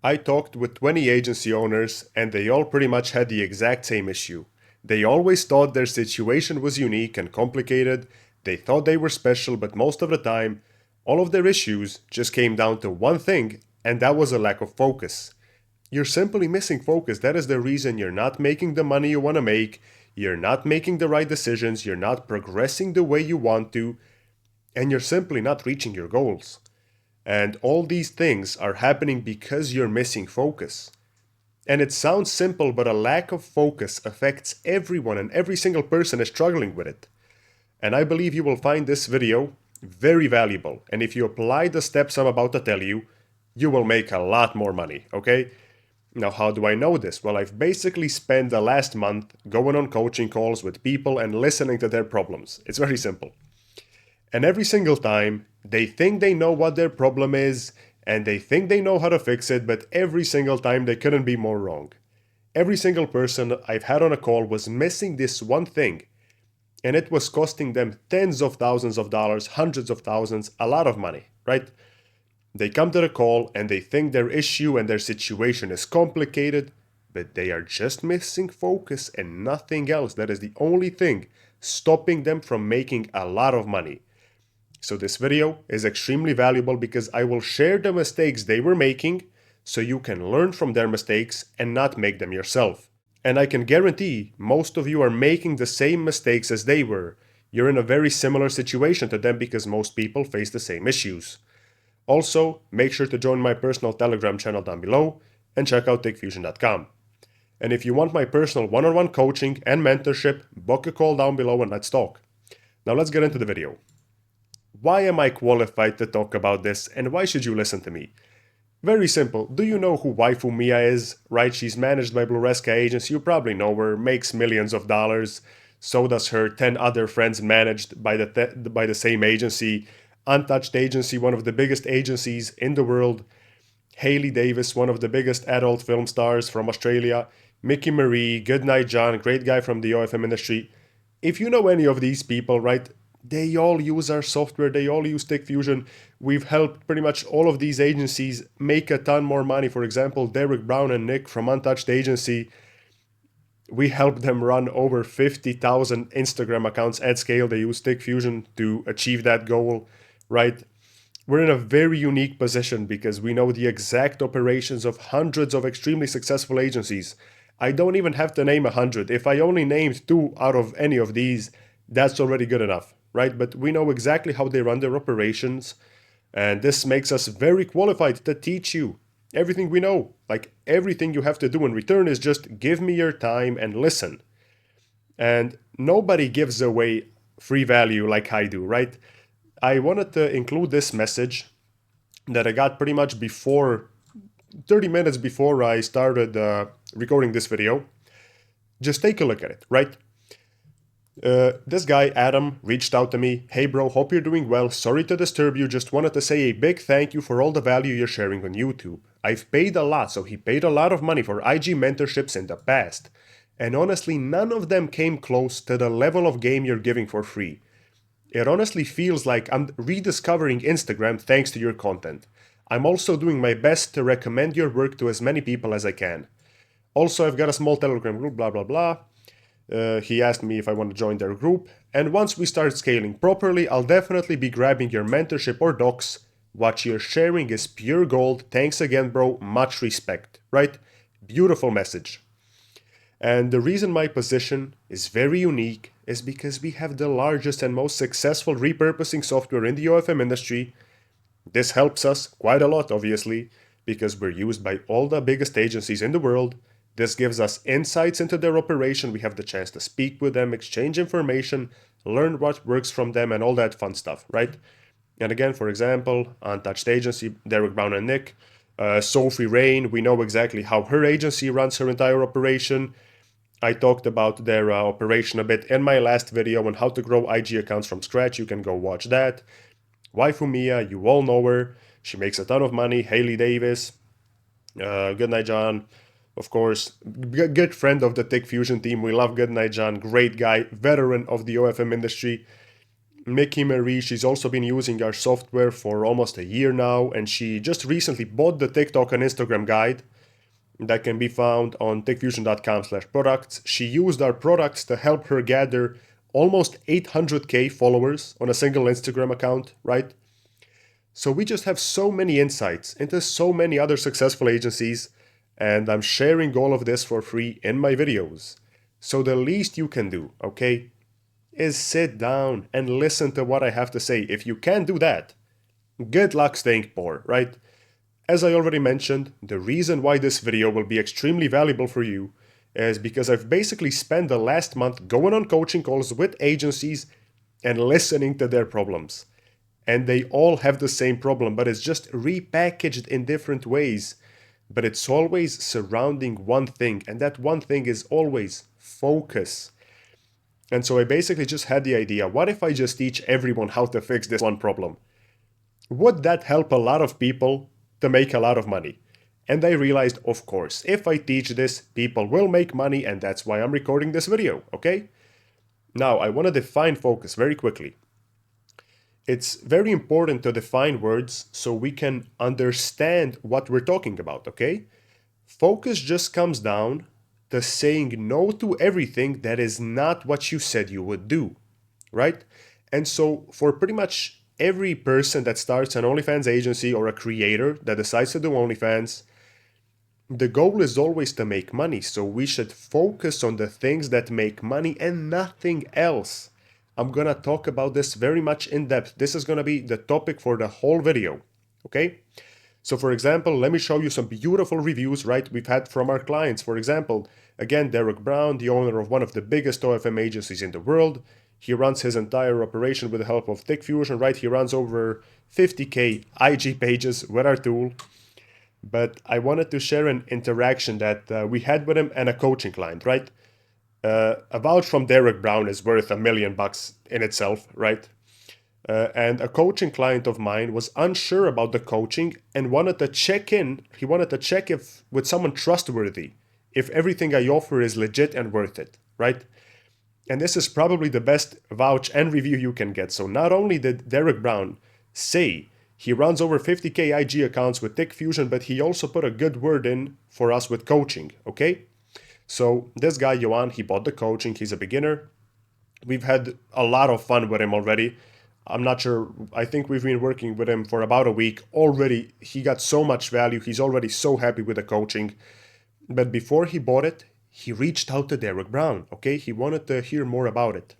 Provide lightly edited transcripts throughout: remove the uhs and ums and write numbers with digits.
I talked with 20 agency owners and they all pretty much had the exact same issue. They always thought their situation was unique and complicated, they thought they were special, but most of the time, all of their issues just came down to one thing, and that was a lack of focus. You're simply missing focus. That is the reason you're not making the money you want to make, you're not making the right decisions, you're not progressing the way you want to, and you're simply not reaching your goals. And all these things are happening because you're missing focus. And it sounds simple, but a lack of focus affects everyone, and every single person is struggling with it. And I believe you will find this video very valuable. And if you apply the steps I'm about to tell you, you will make a lot more money, okay? Now, how do I know this? Well, I've basically spent the last month going on coaching calls with people and listening to their problems. It's very simple. And every single time, they think they know what their problem is, and they think they know how to fix it, but every single time they couldn't be more wrong. Every single person I've had on a call was missing this one thing, and it was costing them tens of thousands of dollars, hundreds of thousands, a lot of money, right? They come to the call and they think their issue and their situation is complicated, but they are just missing focus and nothing else. That is the only thing stopping them from making a lot of money. So this video is extremely valuable because I will share the mistakes they were making so you can learn from their mistakes and not make them yourself. And I can guarantee most of you are making the same mistakes as they were. You're in a very similar situation to them because most people face the same issues. Also, make sure to join my personal Telegram channel down below and check out ThinkFusion.com. And if you want my personal one-on-one coaching and mentorship, book a call down below and let's talk. Now let's get into the video. Why am I qualified to talk about this and why should you listen to me? Very simple. Do you know who Waifu Mia is? Right, she's managed by Bluresca Agency. You probably know her, makes millions of dollars. So does her 10 other friends managed by the same agency. Untouched Agency, one of the biggest agencies in the world. Hailey Davis, one of the biggest adult film stars from Australia. Mickey Marie, Goodnight John, great guy from the OFM industry. If you know any of these people, right, they all use our software, they all use ThinkFusion. We've helped pretty much all of these agencies make a ton more money. For example, Derek Brown and Nick from Untouched Agency, we helped them run over 50,000 Instagram accounts at scale. They use ThinkFusion to achieve that goal, right? We're in a very unique position because we know the exact operations of hundreds of extremely successful agencies. I don't even have to name 100. If I only named 2 out of any of these, that's already good enough, right? But we know exactly how they run their operations, and this makes us very qualified to teach you everything we know. Like, everything you have to do in return is just give me your time and listen. And nobody gives away free value like I do, right? I wanted to include this message that I got pretty much before, 30 minutes before I started recording this video. Just take a look at it, right? This guy, Adam, reached out to me. Hey bro, hope you're doing well. Sorry to disturb you. Just wanted to say a big thank you for all the value you're sharing on YouTube. I've paid a lot, so he paid a lot of money for IG mentorships in the past. And honestly, none of them came close to the level of game you're giving for free. It honestly feels like I'm rediscovering Instagram thanks to your content. I'm also doing my best to recommend your work to as many people as I can. Also, I've got a small Telegram group, blah, blah, blah. He asked me if I want to join their group, and once we start scaling properly, I'll definitely be grabbing your mentorship or docs. What you're sharing is pure gold. Thanks again, bro. Much respect, right? Beautiful message. And the reason my position is very unique is because we have the largest and most successful repurposing software in the OFM industry. This helps us quite a lot, obviously, because we're used by all the biggest agencies in the world. This gives us insights into their operation. We have the chance to speak with them, exchange information, learn what works from them, and all that fun stuff, right? And again, for example, Untouched Agency, Derek Brown and Nick, Sophie Rain, we know exactly how her agency runs her entire operation. I talked about their operation a bit in my last video on how to grow IG accounts from scratch. You can go watch that. Waifu Mia, you all know her. She makes a ton of money. Hailey Davis, Goodnight John, of course, good friend of the ThinkFusion team. We love Goodnight John, great guy, veteran of the OFM industry. Mickey Marie, she's also been using our software for almost a year now, and she just recently bought the TikTok and Instagram guide that can be found on techfusion.com/products. She used our products to help her gather almost 800k followers on a single Instagram account, right? So we just have so many insights into so many other successful agencies, and I'm sharing all of this for free in my videos. So the least you can do, okay, is sit down and listen to what I have to say. If you can't do that, good luck staying poor, right? As I already mentioned, the reason why this video will be extremely valuable for you is because I've basically spent the last month going on coaching calls with agencies and listening to their problems. And they all have the same problem, but it's just repackaged in different ways. But it's always surrounding one thing, and that one thing is always focus. And so I basically just had the idea, what if I just teach everyone how to fix this one problem? Would that help a lot of people to make a lot of money? And I realized, of course, if I teach this, people will make money, and that's why I'm recording this video, okay? Now, I want to define focus very quickly. It's very important to define words so we can understand what we're talking about, okay? Focus just comes down to saying no to everything that is not what you said you would do, right? And so for pretty much every person that starts an OnlyFans agency or a creator that decides to do OnlyFans, the goal is always to make money. So we should focus on the things that make money and nothing else. I'm gonna talk about this very much in depth. This is gonna be the topic for the whole video, okay? So for example, let me show you some beautiful reviews, right, we've had from our clients. For example, again, Derek Brown, the owner of one of the biggest OFM agencies in the world. He runs his entire operation with the help of TechFusion, right? He runs over 50k IG pages with our tool. But I wanted to share an interaction that we had with him and a coaching client, right? A vouch from Derek Brown is worth $1 million in itself, right? And a coaching client of mine was unsure about the coaching and wanted to check in. He wanted to check if with someone trustworthy, if everything I offer is legit and worth it, right? And this is probably the best vouch and review you can get. So not only did Derek Brown say he runs over 50k IG accounts with TechFusion, but he also put a good word in for us with coaching, okay? So this guy, Johan, he bought the coaching. He's a beginner. We've had a lot of fun with him already. I'm not sure. I think we've been working with him for about a week. Already, he got so much value. He's already so happy with the coaching. But before he bought it, he reached out to Derek Brown, okay? He wanted to hear more about it.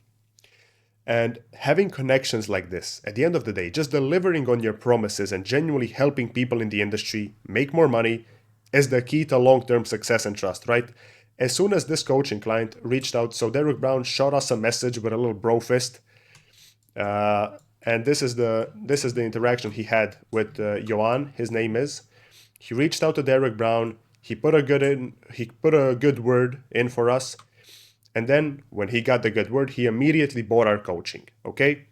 And having connections like this, at the end of the day, just delivering on your promises and genuinely helping people in the industry make more money is the key to long-term success and trust, right? As soon as this coaching client reached out, so Derek Brown shot us a message with a little bro fist. And this is the interaction he had with Johan. His name is. He reached out to Derek Brown. He put a good word in for us. And then when he got the good word, he immediately bought our coaching. Okay.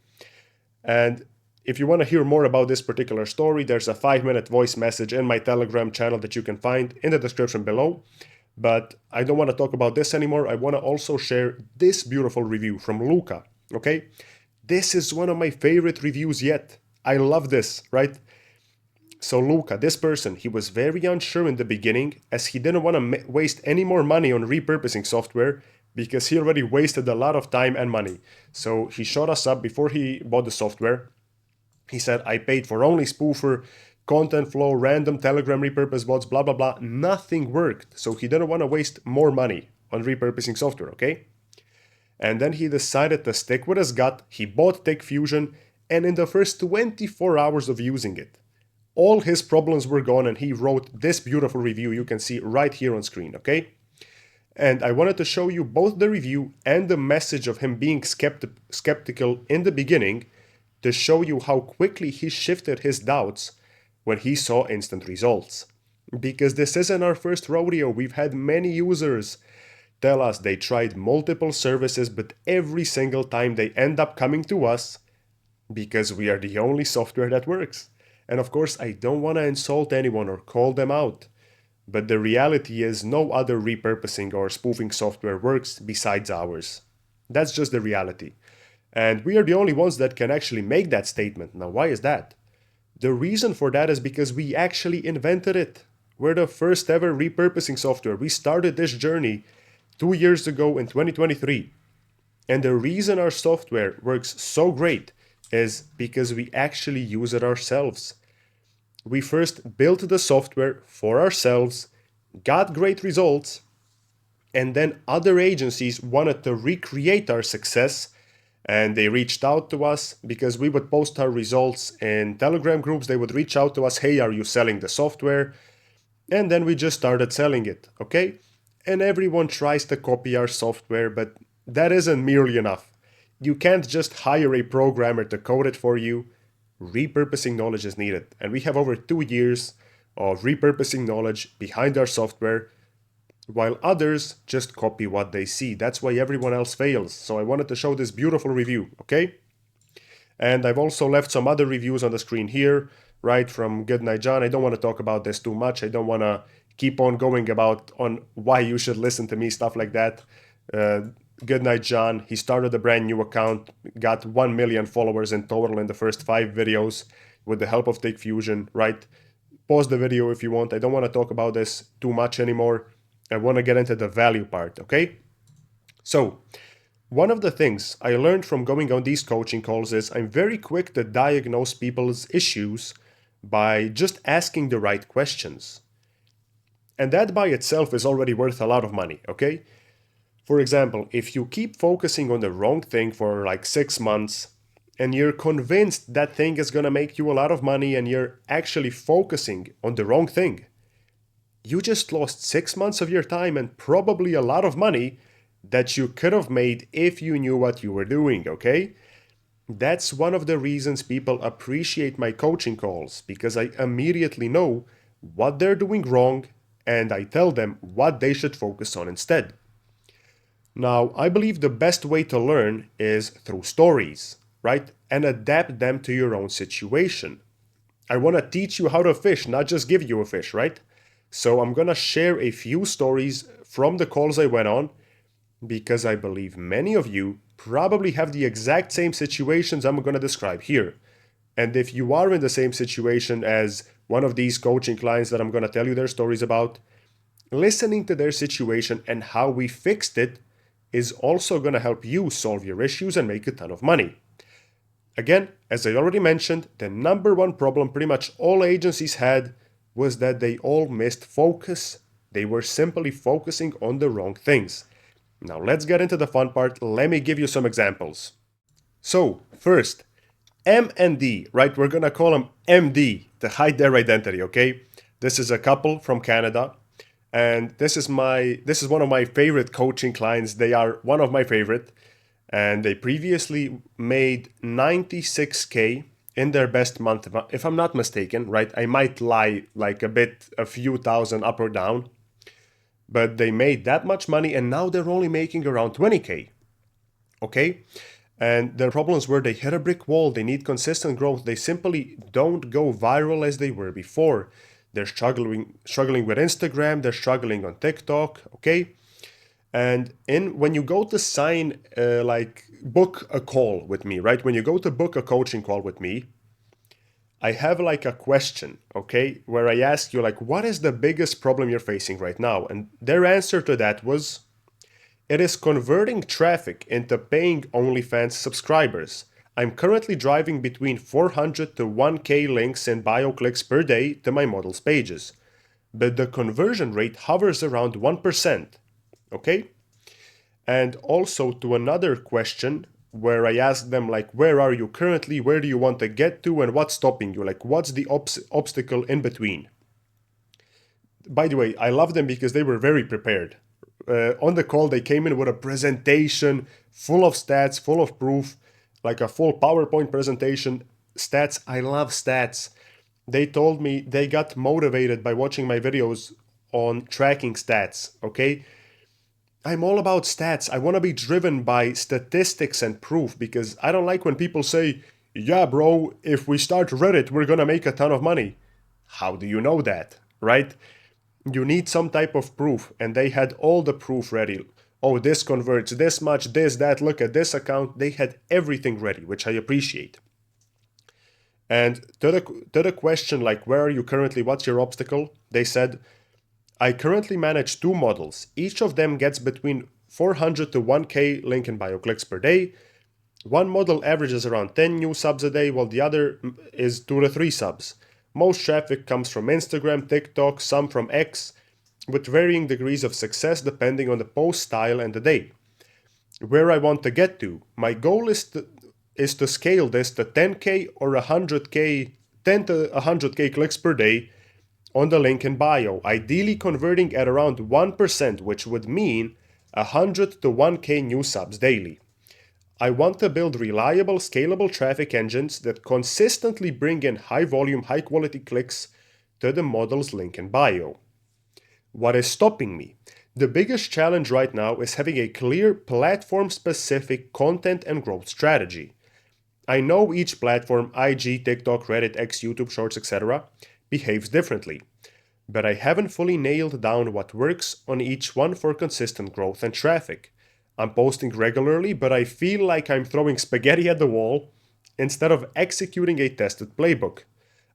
And if you want to hear more about this particular story, there's a 5-minute voice message in my Telegram channel that you can find in the description below. But I don't want to talk about this anymore. I want to also share this beautiful review from Luca. Okay. This is one of my favorite reviews yet. I love this, right? So Luca, this person, he was very unsure in the beginning as he didn't want to waste any more money on repurposing software because he already wasted a lot of time and money. So he showed us up before he bought the software. He said, I paid for only spoofer, content flow, random Telegram repurpose bots, blah, blah, blah. Nothing worked. So he didn't want to waste more money on repurposing software, okay? And then he decided to stick with his gut. He bought TechFusion, and in the first 24 hours of using it, all his problems were gone, and he wrote this beautiful review you can see right here on screen, okay? And I wanted to show you both the review and the message of him being skeptical in the beginning to show you how quickly he shifted his doubts when he saw instant results. Because this isn't our first rodeo. We've had many users tell us they tried multiple services, but every single time they end up coming to us because we are the only software that works. And of course, I don't want to insult anyone or call them out, but the reality is no other repurposing or spoofing software works besides ours. That's just the reality. And we are the only ones that can actually make that statement. Now, why is that? The reason for that is because we actually invented it. We're the first ever repurposing software. We started this journey 2 years ago in 2023. And the reason our software works so great is because we actually use it ourselves. We first built the software for ourselves, got great results, and then other agencies wanted to recreate our success, and they reached out to us because we would post our results in Telegram groups. They would reach out to us, hey, are you selling the software? And then we just started selling it, okay? And everyone tries to copy our software, but that isn't merely enough. You can't just hire a programmer to code it for you. Repurposing knowledge is needed. And we have over 2 years of repurposing knowledge behind our software, while others just copy what they see. That's why everyone else fails. So I wanted to show this beautiful review, okay? And I've also left some other reviews on the screen here, right, from Goodnight John. I don't want to talk about this too much. I don't want to keep on going about on why you should listen to me, stuff like that. Goodnight John, he started a brand new account, got 1 million followers in total in the first 5 videos with the help of Take Fusion, right? Pause the video if you want. I don't want to talk about this too much anymore. I want to get into the value part, okay? So, one of the things I learned from going on these coaching calls is I'm very quick to diagnose people's issues by just asking the right questions. And that by itself is already worth a lot of money, okay? For example, if you keep focusing on the wrong thing for like 6 months and you're convinced that thing is going to make you a lot of money and you're actually focusing on the wrong thing, you just lost 6 months of your time and probably a lot of money that you could have made if you knew what you were doing, okay? That's one of the reasons people appreciate my coaching calls, because I immediately know what they're doing wrong and I tell them what they should focus on instead. Now, I believe the best way to learn is through stories, right? And adapt them to your own situation. I want to teach you how to fish, not just give you a fish, right? So I'm going to share a few stories from the calls I went on, because I believe many of you probably have the exact same situations I'm going to describe here. And if you are in the same situation as one of these coaching clients that I'm going to tell you their stories about, listening to their situation and how we fixed it is also going to help you solve your issues and make a ton of money. Again, as I already mentioned, the number one problem pretty much all agencies had was that they all missed focus. They were simply focusing on the wrong things. Now let's get into the fun part. Let me give you some examples. So first, M and D, right? We're gonna call them MD to hide their identity, okay? This is a couple from Canada, and this is one of my favorite coaching clients. They are one of my favorite, and they previously made 96K in their best month, if I'm not mistaken, right? I might lie like a few thousand up or down, but they made that much money and now they're only making around 20K, okay? And their problems were they hit a brick wall, they need consistent growth, they simply don't go viral as they were before. They're struggling with Instagram, they're struggling on TikTok, okay? And when you go to sign, book a call with me, right? When you go to book a coaching call with me, I have like a question, okay? Where I ask you like, what is the biggest problem you're facing right now? And their answer to that was, it is converting traffic into paying OnlyFans subscribers. I'm currently driving between 400 to 1K links and bio clicks per day to my models' pages, but the conversion rate hovers around 1%, okay? And also to another question where I ask them like, where are you currently, where do you want to get to, and what's stopping you? Like, what's the obstacle in between? By the way, I love them because they were very prepared. On the call, they came in with a presentation full of stats, full of proof, like a full PowerPoint presentation. Stats, I love stats. They told me they got motivated by watching my videos on tracking stats, okay? I'm all about stats. I want to be driven by statistics and proof, because I don't like when people say, yeah, bro, if we start Reddit, we're going to make a ton of money. How do you know that, right? You need some type of proof, and they had all the proof ready. oh, this converts this much, this, that, look at this account. They had everything ready, which I appreciate. And to the question, like, where are you currently? What's your obstacle? They said, I currently manage 2 models. Each of them gets between 400 to 1K link in bio clicks per day. One model averages around 10 new subs a day, while the other is 2 to 3 subs. Most traffic comes from Instagram, TikTok, some from X, with varying degrees of success depending on the post style and the day. Where I want to get to, my goal is to scale this to 10K or 100K, 10 to 100K clicks per day on the link in bio, ideally converting at around 1%, which would mean 100 to 1K new subs daily. I want to build reliable, scalable traffic engines that consistently bring in high volume, high quality clicks to the model's link in bio. What is stopping me? The biggest challenge right now is having a clear platform-specific content and growth strategy. I know each platform, IG, TikTok, Reddit, X, YouTube, Shorts, etc., behaves differently, but I haven't fully nailed down what works on each one for consistent growth and traffic. I'm posting regularly, but I feel like I'm throwing spaghetti at the wall instead of executing a tested playbook.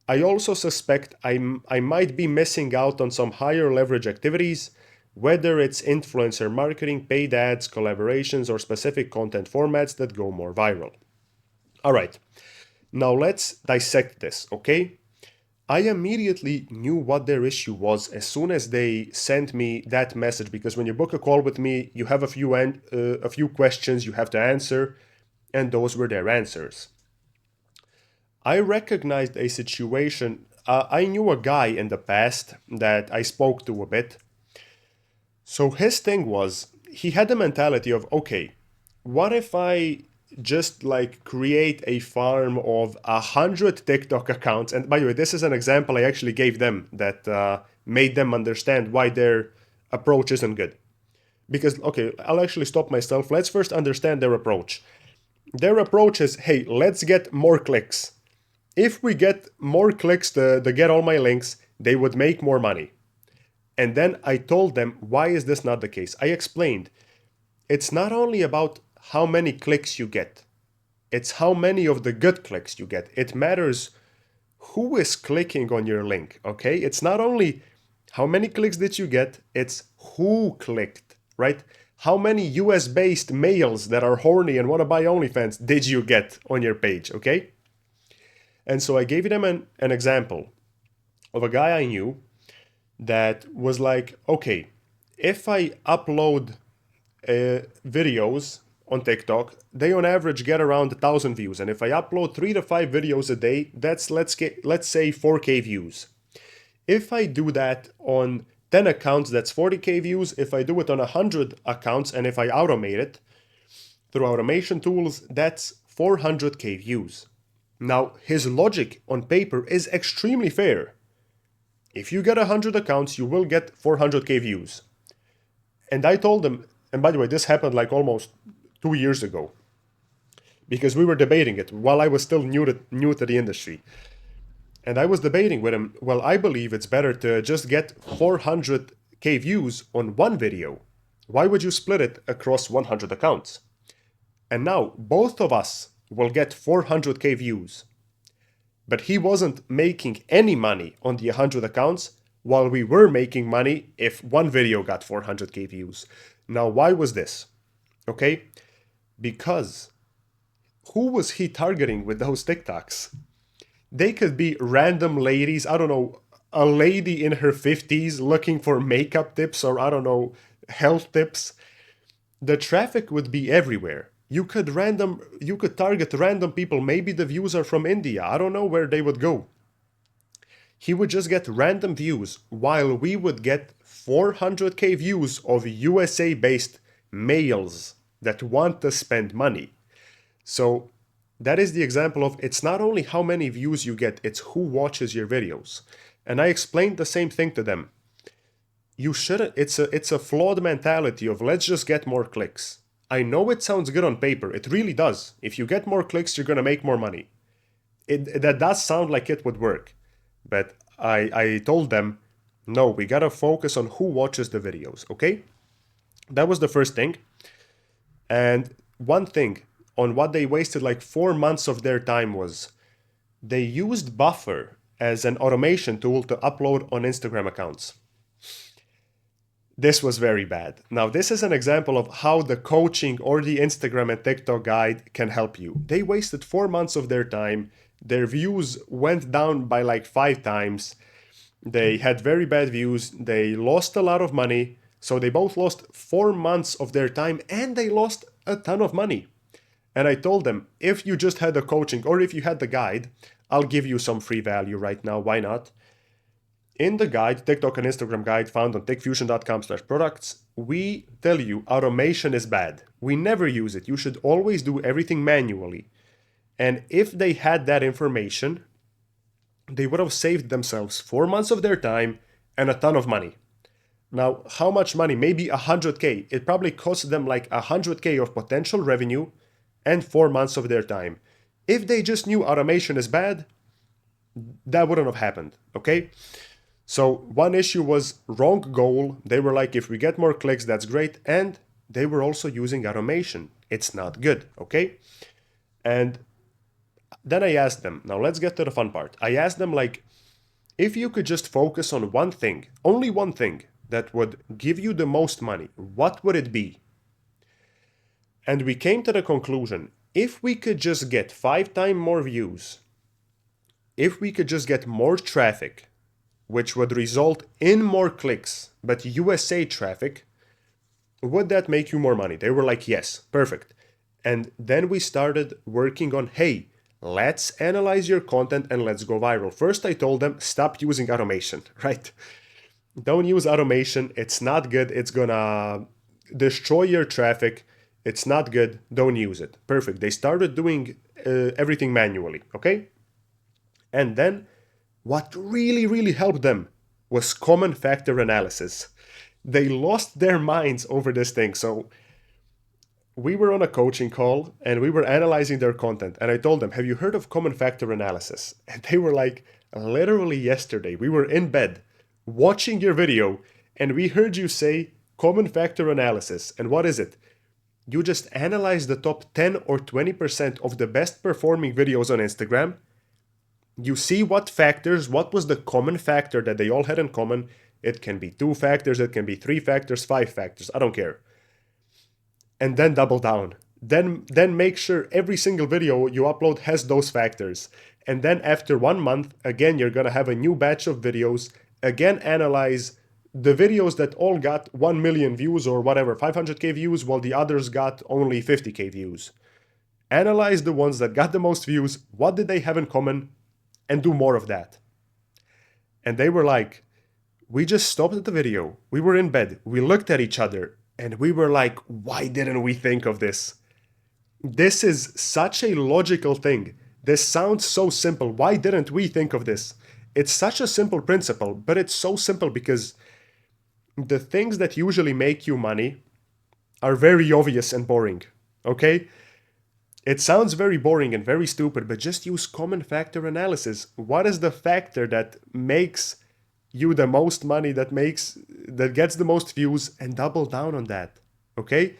I also suspect I might be missing out on some higher leverage activities, whether it's influencer marketing, paid ads, collaborations, or specific content formats that go more viral. Alright, now let's dissect this, okay? I immediately knew what their issue was as soon as they sent me that message, because when you book a call with me, you have a few questions you have to answer, and those were their answers. I recognized a situation. I knew a guy in the past that I spoke to a bit. So his thing was, he had the mentality of, okay, what if I just like create a farm of 100 TikTok accounts? And by the way, this is an example I actually gave them that made them understand why their approach isn't good. Because, okay, I'll actually stop myself. Let's first understand their approach. Their approach is, hey, let's get more clicks. If we get more clicks to get all my links, they would make more money. And then I told them, why is this not the case? I explained, it's not only about how many clicks you get, it's how many of the good clicks you get. It matters who is clicking on your link, okay? It's not only how many clicks did you get, it's who clicked, right? How many US-based males that are horny and want to buy OnlyFans did you get on your page, okay? And so I gave them an example of a guy I knew that was like, okay, if I upload videos on TikTok, they on average get around 1,000 views. And if I upload 3 to 5 videos a day, that's, let's say 4K views. If I do that on 10 accounts, that's 40K views. If I do it on 100 accounts, and if I automate it through automation tools, that's 400K views. Now, his logic on paper is extremely fair. If you get 100 accounts, you will get 400K views. And I told him, and by the way, this happened like almost 2 years ago, because we were debating it while I was still new to the industry. And I was debating with him, well, I believe it's better to just get 400K views on one video. Why would you split it across 100 accounts? And now both of us will get 400K views. But he wasn't making any money on the 100 accounts, while we were making money if one video got 400K views. Now, why was this? Okay, because who was he targeting with those TikToks? They could be random ladies, I don't know, a lady in her 50s looking for makeup tips or, I don't know, health tips. The traffic would be everywhere. You could target random people. Maybe the views are from India. I don't know where they would go. He would just get random views, while we would get 400K views of USA-based males that want to spend money. So that is the example of, it's not only how many views you get, it's who watches your videos. And I explained the same thing to them. You shouldn't, it's a flawed mentality of let's just get more clicks. I know it sounds good on paper, it really does. If you get more clicks, you're gonna make more money. That does sound like it would work. But I told them, no, we gotta focus on who watches the videos, okay? That was the first thing. And one thing on what they wasted like 4 months of their time was they used Buffer as an automation tool to upload on Instagram accounts. This was very bad. Now, this is an example of how the coaching or the Instagram and TikTok guide can help you. They wasted 4 months of their time. Their views went down by like 5 times. They had very bad views. They lost a lot of money. So they both lost 4 months of their time and they lost a ton of money. And I told them, if you just had the coaching or if you had the guide, I'll give you some free value right now. Why not? In the guide, TikTok and Instagram guide found on techfusion.com/products, we tell you automation is bad. We never use it. You should always do everything manually. And if they had that information, they would have saved themselves 4 months of their time and a ton of money. Now, how much money? Maybe 100K. It probably cost them like 100K of potential revenue and 4 months of their time. If they just knew automation is bad, that wouldn't have happened, okay? So one issue was wrong goal. They were like, if we get more clicks, that's great. And they were also using automation. It's not good, okay? And then I asked them, now let's get to the fun part. I asked them like, if you could just focus on one thing, only one thing that would give you the most money, what would it be? And we came to the conclusion, if we could just get 5 times more views, if we could just get more traffic, which would result in more clicks, but USA traffic, would that make you more money? They were like, yes, perfect. And then we started working on, hey, let's analyze your content and let's go viral. First, I told them, stop using automation, right? Don't use automation. It's not good. It's gonna destroy your traffic. It's not good. Don't use it. Perfect. They started doing everything manually, okay? And then what really, really helped them was common factor analysis. They lost their minds over this thing. So we were on a coaching call and we were analyzing their content. And I told them, have you heard of common factor analysis? And they were like, literally yesterday, we were in bed watching your video and we heard you say common factor analysis. And what is it? You just analyze the top 10 or 20% of the best performing videos on Instagram. You see what factors, what was the common factor that they all had in common. It can be 2 factors, it can be 3 factors, 5 factors, I don't care. And then double down. Then make sure every single video you upload has those factors. And then after 1 month, again, you're gonna have a new batch of videos. Again, analyze the videos that all got 1 million views or whatever, 500K views, while the others got only 50K views. Analyze the ones that got the most views, what did they have in common, and do more of that. And they were like, we just stopped at the video. We were in bed. We looked at each other and we were like, why didn't we think of this? This is such a logical thing. This sounds so simple. Why didn't we think of this? It's such a simple principle, but it's so simple because the things that usually make you money are very obvious and boring, okay? It sounds very boring and very stupid, but just use common factor analysis. What is the factor that makes you the most money, that gets the most views, and double down on that, okay?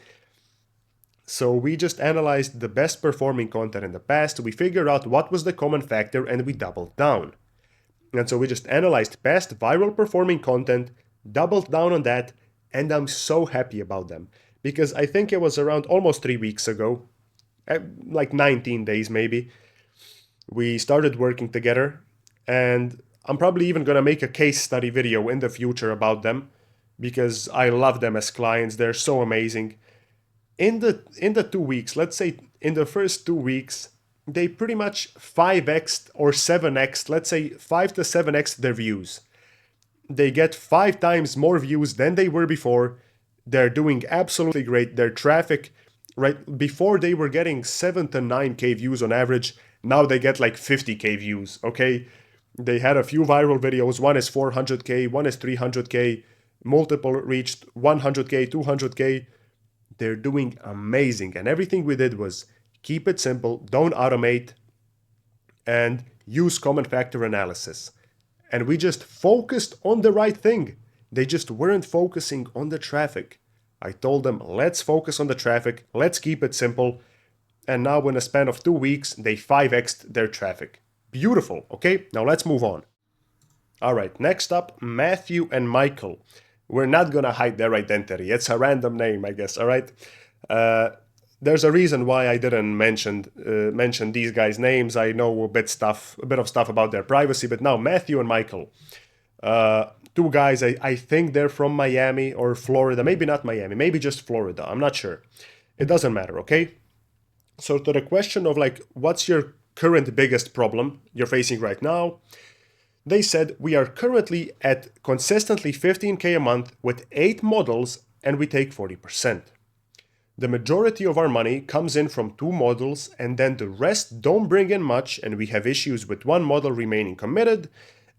So we just analyzed the best performing content in the past, we figured out what was the common factor, and we doubled down. And so we just analyzed past viral performing content, doubled down on that, and I'm so happy about them. Because I think it was around almost 3 weeks ago, like 19 days maybe, we started working together, and I'm probably even gonna make a case study video in the future about them because I love them as clients. They're so amazing. In the 2 weeks, let's say in the first 2 weeks, they pretty much 5x or 7x, let's say 5 to 7x their views. They get 5 times more views than they were before. They're doing absolutely great. Their traffic, right, before they were getting 7 to 9K views on average. Now they get like 50K views, okay? They had a few viral videos. One is 400K, one is 300K. Multiple reached 100K, 200K. They're doing amazing. And everything we did was keep it simple, don't automate, and use common factor analysis. And we just focused on the right thing. They just weren't focusing on the traffic. I told them, let's focus on the traffic, let's keep it simple. And now in a span of 2 weeks, they 5x'd their traffic. Beautiful, okay? Now let's move on. All right, next up, Matthew and Michael. We're not gonna hide their identity. It's a random name, I guess, all right? There's a reason why I didn't mention these guys' names. I know a bit of stuff about their privacy, but now Matthew and Michael. Two guys, I think they're from Miami or Florida. Maybe not Miami, maybe just Florida. I'm not sure. It doesn't matter, okay? So to the question of like, what's your current biggest problem you're facing right now? They said, we are currently at consistently 15K a month with 8 models and we take 40%. The majority of our money comes in from 2 models and then the rest don't bring in much and we have issues with 1 model remaining committed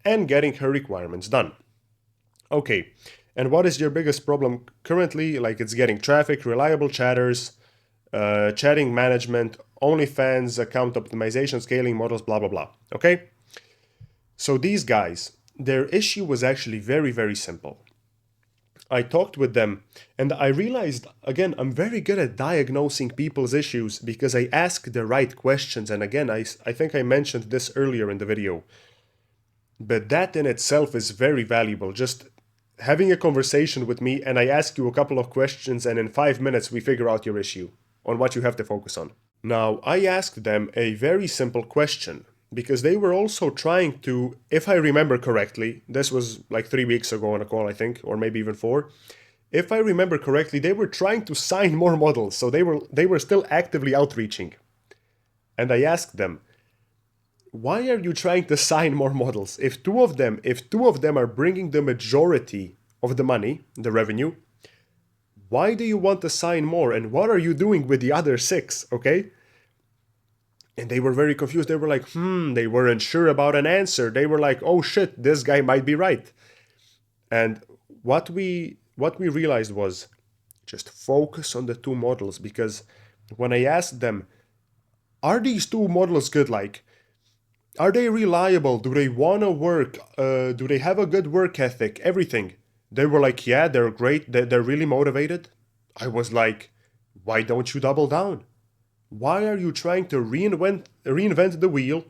and getting her requirements done. Okay, and what is your biggest problem currently? Like it's getting traffic, reliable chatters, chatting management, Onlyfans, account optimization, scaling models, blah, blah, blah. Okay? So these guys, their issue was actually very, very simple. I talked with them and I realized, again, I'm very good at diagnosing people's issues because I ask the right questions. And again, I think I mentioned this earlier in the video. But that in itself is very valuable. Just having a conversation with me and I ask you a couple of questions and in 5 minutes we figure out your issue on what you have to focus on. Now, I asked them a very simple question because they were also trying to, if I remember correctly, this was like 3 weeks ago on a call, I think, or maybe even 4. If I remember correctly, they were trying to sign more models, so they were still actively outreaching. And I asked them, why are you trying to sign more models? If two of them are bringing the majority of the money, the revenue, why do you want to sign more? And what are you doing with the other 6, okay? And they were very confused. They were like, they weren't sure about an answer. They were like, oh shit, this guy might be right. And what we realized was just focus on the 2 models, because when I asked them, are these 2 models good? Like, are they reliable? Do they want to work? Do they have a good work ethic? Everything. They were like, yeah, they're great. They're really motivated. I was like, why don't you double down? Why are you trying to reinvent the wheel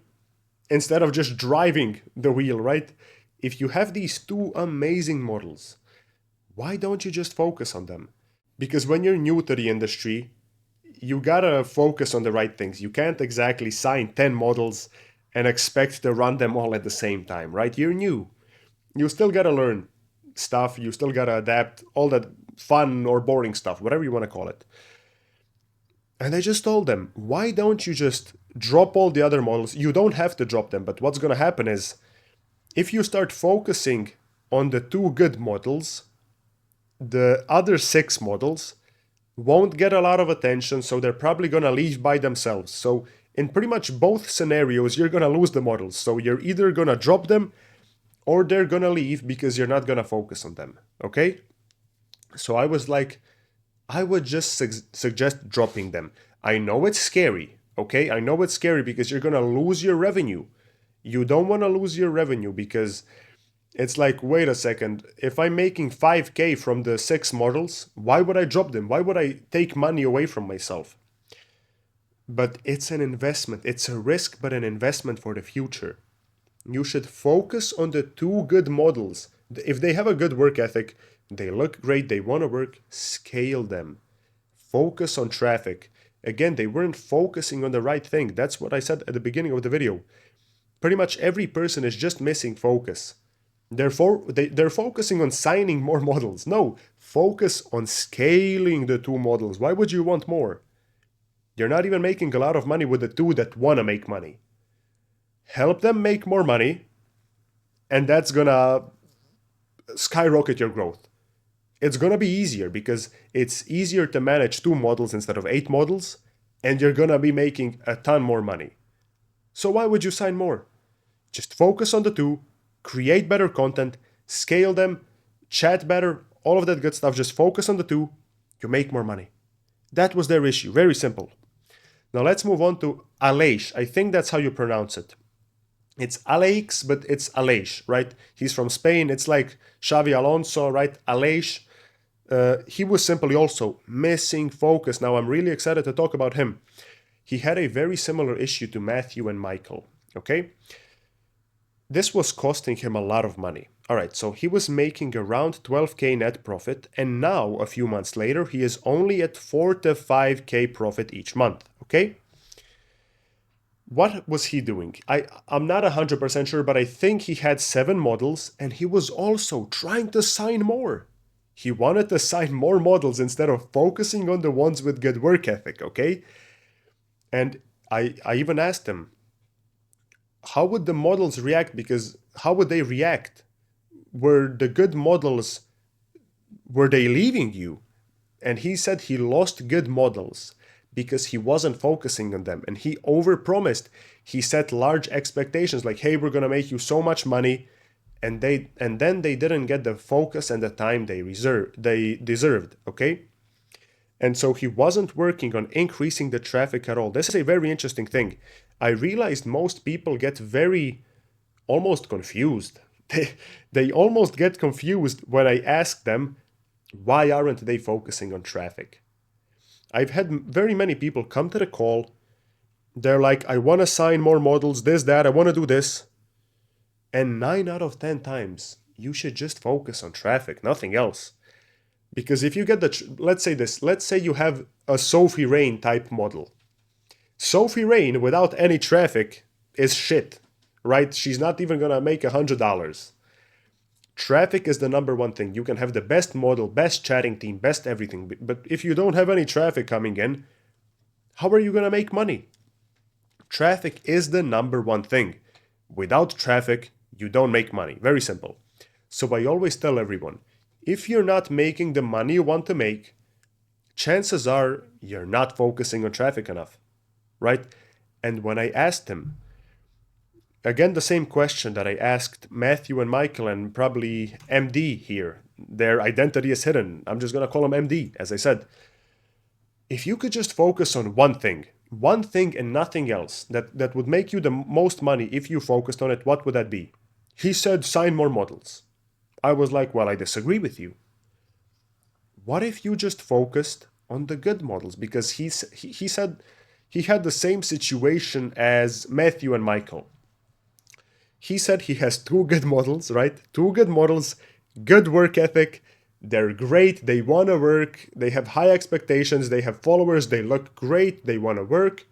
instead of just driving the wheel, right? If you have these 2 amazing models, why don't you just focus on them? Because when you're new to the industry, you gotta focus on the right things. You can't exactly sign 10 models and expect to run them all at the same time, right? You're new. You still gotta learn stuff. You still gotta adapt, all that fun or boring stuff, whatever you want to call it. And I just told them, why don't you just drop all the other models? You don't have to drop them, but what's going to happen is, if you start focusing on the 2 good models, the other 6 models won't get a lot of attention, so they're probably going to leave by themselves. So in pretty much both scenarios, you're going to lose the models. So you're either going to drop them or they're going to leave because you're not going to focus on them, okay? So I was like, I would just suggest dropping them. I know it's scary, okay? I know it's scary because you're going to lose your revenue. You don't want to lose your revenue because it's like, wait a second, if I'm making 5K from the 6 models, why would I drop them? Why would I take money away from myself? But it's an investment. It's a risk, but an investment for the future. You should focus on the 2 good models. If they have a good work ethic, they look great, they want to work, scale them. Focus on traffic. Again, they weren't focusing on the right thing. That's what I said at the beginning of the video. Pretty much every person is just missing focus. They're focusing on signing more models. No, focus on scaling the 2 models. Why would you want more? You're not even making a lot of money with the 2 that want to make money. Help them make more money, and that's gonna skyrocket your growth. It's gonna be easier because it's easier to manage 2 models instead of 8 models, and you're gonna be making a ton more money. So why would you sign more? Just focus on the 2, create better content, scale them, chat better, all of that good stuff. Just focus on the 2, you make more money. That was their issue, very simple. Now let's move on to Aleix. I think that's how you pronounce it. It's Aleix, but it's Aleix, right? He's from Spain. It's like Xavi Alonso, right? Aleix. he was simply also missing focus. Now, I'm really excited to talk about him. He had a very similar issue to Matthew and Michael, okay? This was costing him a lot of money. All right, so he was making around 12K net profit, and now, a few months later, he is only at 4 to 5K profit each month, okay? What was he doing? I'm not 100% sure, but I think he had 7 models, and he was also trying to sign more. He wanted to sign more models instead of focusing on the ones with good work ethic, okay? And I even asked him, how would the models react? Because how would they react? Were the good models, were they leaving you? And he said he lost good models because he wasn't focusing on them, and he overpromised. He set large expectations like, hey, we're going to make you so much money, and then they didn't get the focus and the time they deserved, okay? And so he wasn't working on increasing the traffic at all. This is a very interesting thing. I realized most people get very almost confused. They almost get confused when I ask them, why aren't they focusing on traffic? I've had very many people come to the call. They're like, I want to sign more models, this, that, I want to do this. And 9 out of 10 times, you should just focus on traffic, nothing else. Because if you get let's say you have a Sophie Rain type model. Sophie Rain without any traffic is shit, right? She's not even gonna make $100. Traffic is the number one thing. You can have the best model, best chatting team, best everything. But if you don't have any traffic coming in, how are you gonna make money? Traffic is the number one thing. Without traffic, you don't make money. Very simple. So I always tell everyone, if you're not making the money you want to make, chances are you're not focusing on traffic enough, right? And when I asked him, again, the same question that I asked Matthew and Michael and probably MD here, their identity is hidden. I'm just going to call him MD, as I said. If you could just focus on one thing and nothing else that would make you the most money if you focused on it, what would that be? He said, sign more models. I was like, well, I disagree with you. What if you just focused on the good models? Because he said he had the same situation as Matthew and Michael. He said he has 2 good models, right? 2 good models, good work ethic. They're great. They want to work. They have high expectations. They have followers. They look great. They want to work.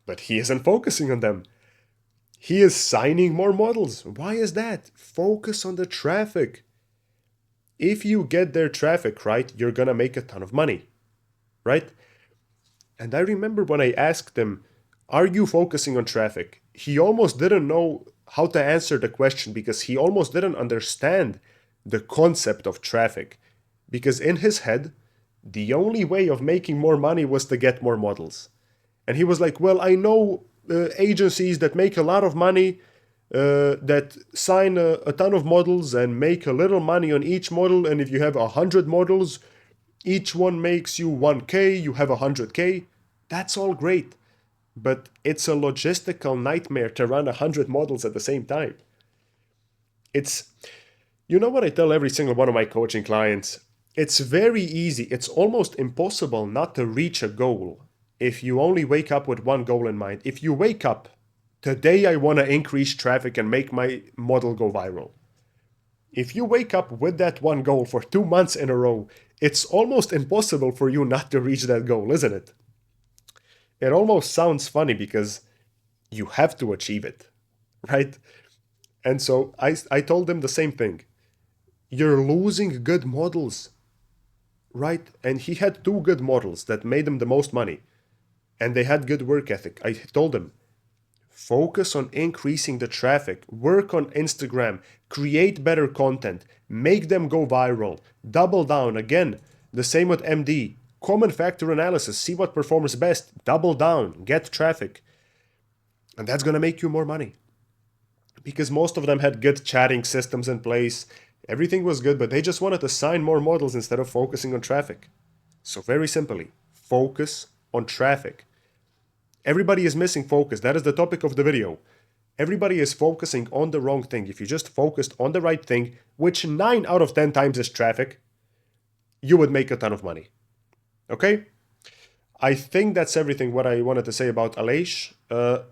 But he isn't focusing on them. He is signing more models. Why is that? Focus on the traffic. If you get their traffic right, you're gonna make a ton of money, right? And I remember when I asked him, are you focusing on traffic? He almost didn't know how to answer the question because he almost didn't understand the concept of traffic. Because in his head, the only way of making more money was to get more models. And he was like, well, I know agencies that make a lot of money, that sign a ton of models and make a little money on each model. And if you have 100 models, each one makes you 1K, you have 100K. That's all great. But it's a logistical nightmare to run 100 models at the same time. You know what I tell every single one of my coaching clients? It's very easy. It's almost impossible not to reach a goal if you only wake up with one goal in mind. If you wake up, today I want to increase traffic and make my model go viral. If you wake up with that one goal for 2 months in a row, it's almost impossible for you not to reach that goal, isn't it? It almost sounds funny because you have to achieve it, right? And so I told them the same thing. You're losing good models, right? And he had 2 good models that made him the most money. And they had good work ethic. I told him, focus on increasing the traffic, work on Instagram, create better content, make them go viral, double down. Again, the same with MD. Common factor analysis, see what performs best, double down, get traffic. And that's going to make you more money. Because most of them had good chatting systems in place. Everything was good, but they just wanted to sign more models instead of focusing on traffic. So very simply, focus on traffic. Everybody is missing focus. That is the topic of the video. Everybody is focusing on the wrong thing. If you just focused on the right thing, which 9 out of 10 times is traffic, you would make a ton of money. Okay? I think that's everything what I wanted to say about Aleix.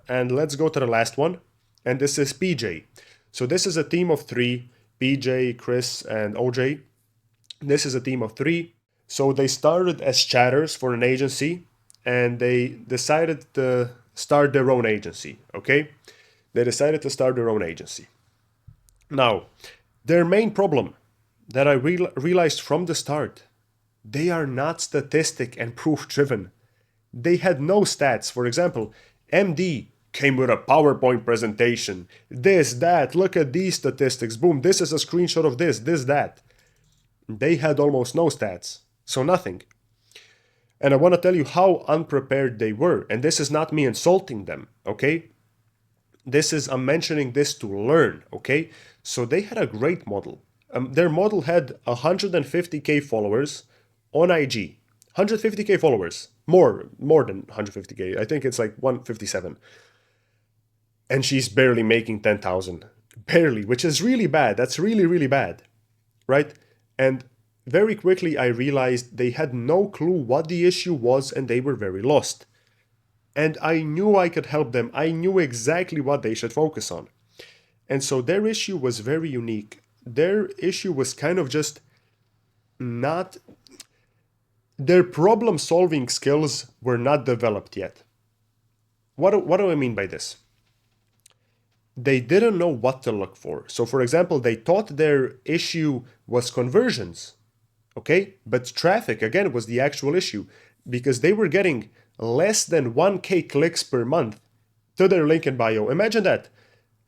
And let's go to the last one. And this is PJ. So this is a team of three, PJ, Chris, and OJ. This is a team of three. So they started as chatters for an agency, and they decided to start their own agency, okay? They decided to start their own agency. Now, their main problem that I realized from the start, they are not statistic and proof driven. They had no stats. For example, MD came with a PowerPoint presentation. This, that, look at these statistics. Boom, this is a screenshot of this, that. They had almost no stats. So nothing. And I want to tell you how unprepared they were. And this is not me insulting them, okay? I'm mentioning this to learn, okay? So they had a great model. Their model had 150k followers on IG. 150k followers. More than 150k. I think it's like 157. And she's barely making 10,000. Barely, which is really bad. That's really, really bad, right? And very quickly I realized they had no clue what the issue was and they were very lost. And I knew I could help them. I knew exactly what they should focus on. And so their issue was very unique. Their issue was kind of just not... Their problem-solving skills were not developed yet. What do I mean by this? They didn't know what to look for. So for example, they thought their issue was conversions, okay? But traffic, again, was the actual issue because they were getting less than 1k clicks per month to their link in bio. Imagine that,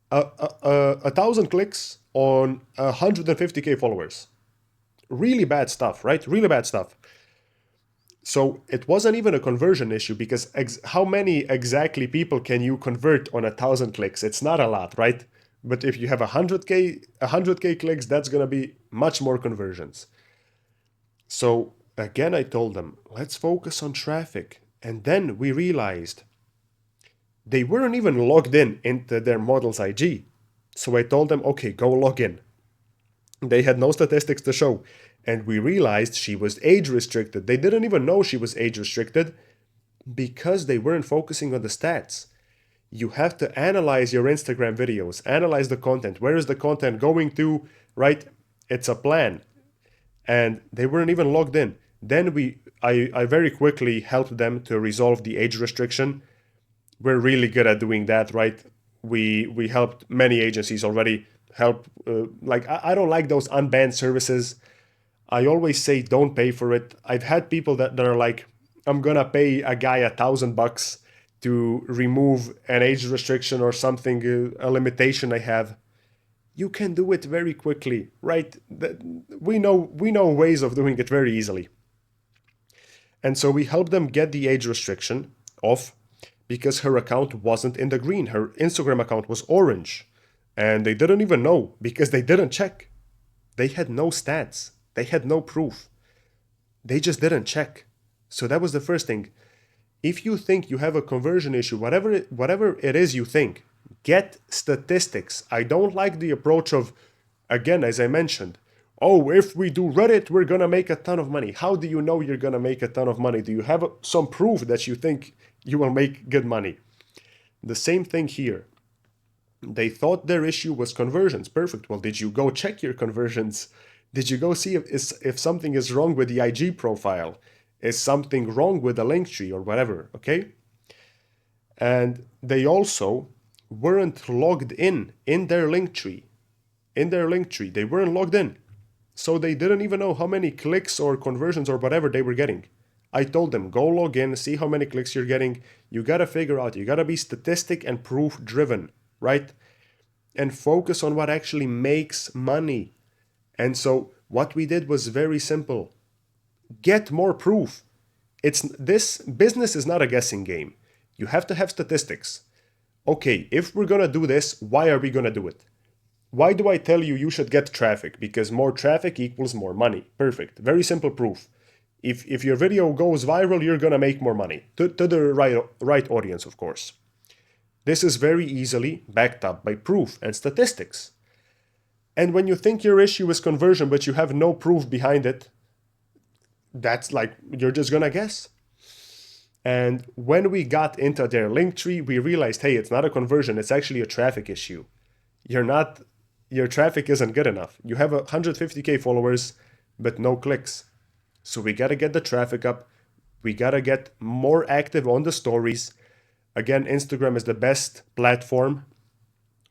1,000 clicks on 150k followers. Really bad stuff, right? Really bad stuff. So it wasn't even a conversion issue because how many exactly people can you convert on 1,000 clicks? It's not a lot, right? But if you have 100k clicks, that's going to be much more conversions. So again, I told them, let's focus on traffic. And then we realized they weren't even logged in into their model's IG. So I told them, okay, go log in. They had no statistics to show. And we realized she was age restricted. They didn't even know she was age restricted because they weren't focusing on the stats. You have to analyze your Instagram videos, analyze the content. Where is the content going to, right? It's a plan. And they weren't even logged in. Then I very quickly helped them to resolve the age restriction. We're really good at doing that, right? We helped many agencies already help. I don't like those unbanned services. I always say don't pay for it. I've had people that are like, I'm gonna pay a guy $1,000 to remove an age restriction or something, a limitation I have. You can do it very quickly, right? We know ways of doing it very easily. And so we helped them get the age restriction off because her account wasn't in the green. Her Instagram account was orange. And they didn't even know because they didn't check. They had no stats. They had no proof. They just didn't check. So that was the first thing. If you think you have a conversion issue, whatever it is you think, get statistics. I don't like the approach of, again, as I mentioned, oh, if we do Reddit, we're going to make a ton of money. How do you know you're going to make a ton of money? Do you have some proof that you think you will make good money? The same thing here. They thought their issue was conversions. Perfect. Well, did you go check your conversions? Did you go see if something is wrong with the IG profile? Is something wrong with the link tree or whatever, okay? And they also weren't logged in their link tree. They weren't logged in. So they didn't even know how many clicks or conversions or whatever they were getting. I told them, go log in, see how many clicks you're getting. You gotta figure out, you gotta be statistic and proof driven, right? And focus on what actually makes money. And so what we did was very simple. Get more proof. This business is not a guessing game. You have to have statistics. Okay, if we're gonna do this, why are we gonna do it? Why do I tell you should get traffic? Because more traffic equals more money. Perfect. Very simple proof. If your video goes viral, you're gonna make more money. To the right audience, of course. This is very easily backed up by proof and statistics. And when you think your issue is conversion, but you have no proof behind it, that's like, you're just gonna guess. And when we got into their link tree, we realized, hey, it's not a conversion, it's actually a traffic issue. Your traffic isn't good enough. You have 150K followers, but no clicks. So we gotta get the traffic up. We gotta get more active on the stories. Again, Instagram is the best platform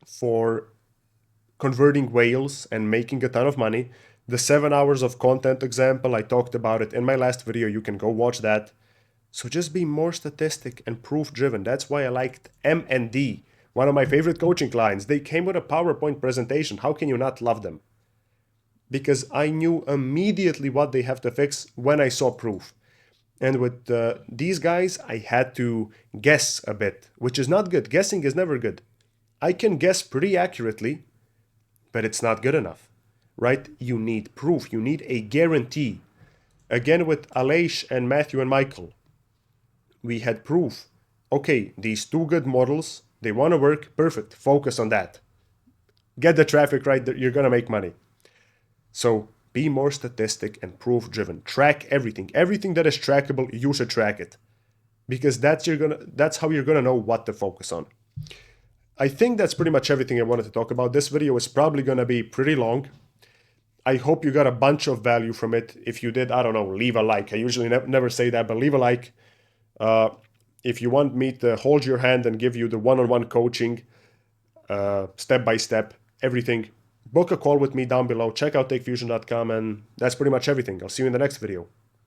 for converting whales and making a ton of money. The 7 hours of content example, I talked about it in my last video. You can go watch that. So just be more statistic and proof driven. That's why I liked M&D, one of my favorite coaching clients. They came with a PowerPoint presentation. How can you not love them? Because I knew immediately what they have to fix when I saw proof. And with these guys, I had to guess a bit, which is not good. Guessing is never good. I can guess pretty accurately, but it's not good enough, right? You need proof. You need a guarantee. Again, with Aleix and Matthew and Michael, we had proof. Okay, these two good models, they want to work, perfect. Focus on that. Get the traffic right, you're going to make money. So be more statistic and proof driven. Track everything. Everything that is trackable, you should track it. Because that's how you're going to know what to focus on. I think that's pretty much everything I wanted to talk about. This video is probably going to be pretty long. I hope you got a bunch of value from it. If you did, I don't know, leave a like. I usually never say that, but leave a like. If you want me to hold your hand and give you the one-on-one coaching, step by step, everything, book a call with me down below. Check out takefusion.com, and that's pretty much everything. I'll see you in the next video.